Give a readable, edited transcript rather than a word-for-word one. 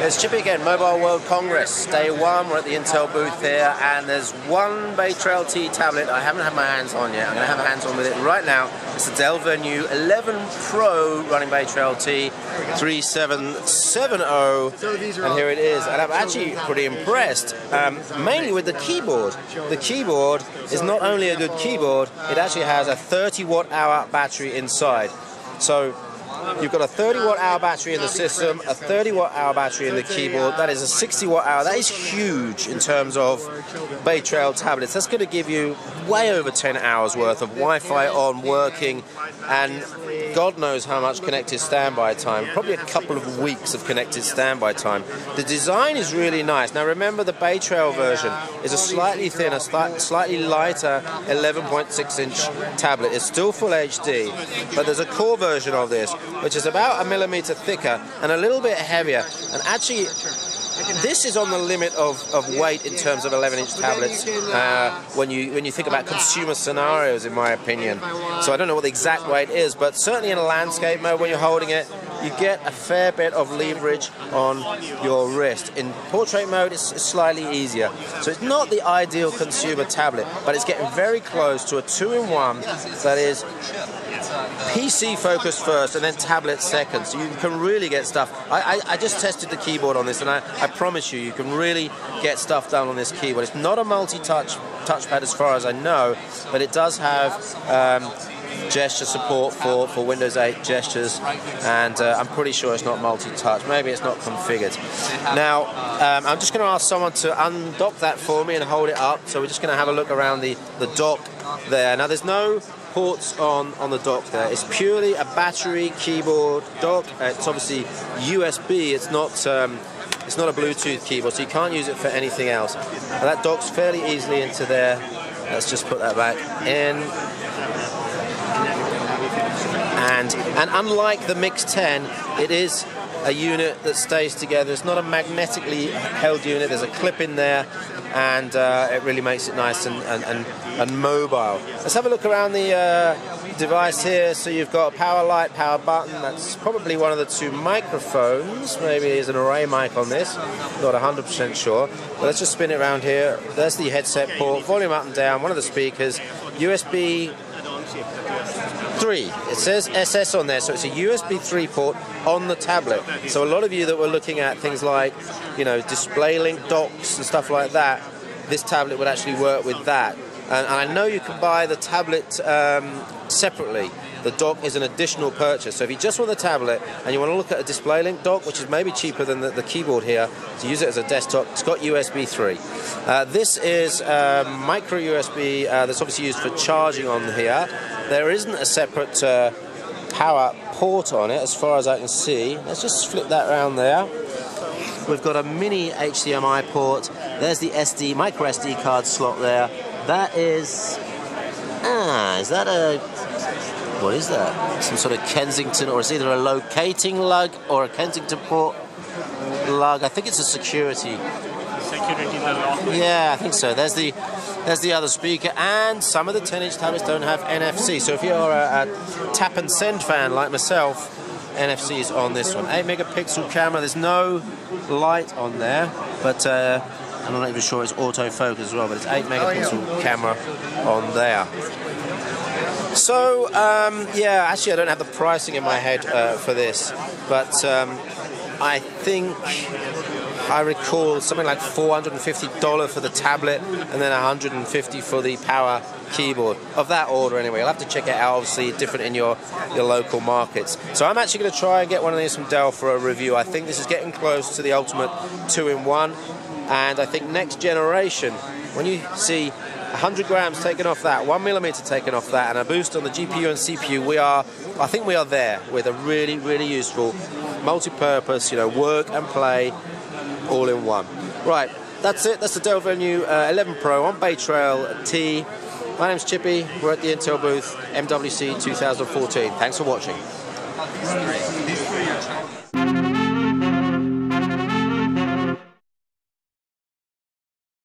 It's Chippy again, Mobile World Congress, day one. We're at the Intel booth here, and there's one baytrail-t tablet I haven't had my hands on yet. I'm going to have my hands on with it right now. It's the Dell Venue 11 Pro running baytrail-t 3770, and here it is. And I'm actually pretty impressed, mainly with the keyboard. The keyboard is not only a good keyboard, it actually has a 30 watt-hour battery inside. So you've got a 30 watt-hour battery in the system, a 30 watt-hour battery in the keyboard. That is a 60 watt-hour. That is huge in terms of baytrail tablets. That's going to give you way over 10 hours worth of Wi-Fi on, working, and God knows how much connected standby time. Probably a couple of weeks of connected standby time. The design is really nice. Now remember, the baytrail version is a slightly thinner, slightly lighter 11.6-inch tablet. It's still full HD, but there's a core version of this which is about 1 millimeter thicker and a little bit heavier. And actually, this is on the limit of weight in terms of 11-inch tablets when you think about consumer scenarios, in my opinion. So I don't know what the exact weight is, but certainly in a landscape mode, when you're holding it, you get a fair bit of leverage on your wrist. In portrait mode, it's slightly easier. So it's not the ideal consumer tablet, but it's getting very close to a 2-in-1 that is PC focused first and then tablet second, so you can really get stuff. I just tested the keyboard on this, and I promise you can really get stuff done on this keyboard. It's not a multi-touch touchpad as far as I know, but it does have gesture support for Windows 8 gestures, and I'm pretty sure it's not multi-touch. Maybe it's not configured. Now, I'm just going to ask someone to undock that for me and hold it up, so we're just going to have a look around the dock there. Now, there's no ports on the dock there. It's purely a battery keyboard dock. It's obviously USB. It's not a Bluetooth keyboard, so you can't use it for anything else. And that docks fairly easily into there. Let's just put that back in. And unlike the Mix 10, it is a unit that stays together. It's not a magnetically held unit. There's a clip in there, and it really makes it nice and mobile. Let's have a look around the device here. So you've got a power light, power button. That's probably one of the two microphones. Maybe there's an array mic on this. Not 100% sure. But let's just spin it around here. There's the headset port, volume up and down, one of the speakers, USB 3. It says SS on there, so it's a USB 3 port on the tablet. So a lot of you that were looking at things like, display link docks and stuff like that, this tablet would actually work with that. And I know you can buy the tablet separately. The dock is an additional purchase. So if you just want the tablet and you want to look at a display link dock, which is maybe cheaper than the keyboard here, to use it as a desktop, it's got USB 3. This is micro USB that's obviously used for charging on here. There isn't a separate power port on it as far as I can see. Let's just flip that around there. We've got a mini HDMI port. There's the micro SD card slot there. That is that what is that? Some sort of Kensington, or it's either a locating lug or a Kensington port lug. I think it's a security lug. Yeah, I think so. There's the other speaker, and some of the 10-inch tablets don't have NFC. So if you're a tap and send fan like myself, NFC is on this one. 8-megapixel camera. There's no light on there, but I'm not even sure it's autofocus as well, but it's 8-megapixel camera on there. So, yeah, actually I don't have the pricing in my head for this, but I think I recall something like $450 for the tablet and then $150 for the power keyboard. Of that order anyway. You'll have to check it out, obviously different in your local markets. So I'm actually going to try and get one of these from Dell for a review. I think this is getting close to the ultimate 2-in-1, and I think next generation, when you see 100 grams taken off that, 1 millimeter taken off that, and a boost on the GPU and CPU, I think we are there with a really, really useful multi-purpose, work and play all in one. Right, that's it. That's the Dell Venue 11 Pro on baytrail-t. My name's Chippy. We're at the Intel booth, MWC 2014. Thanks for watching.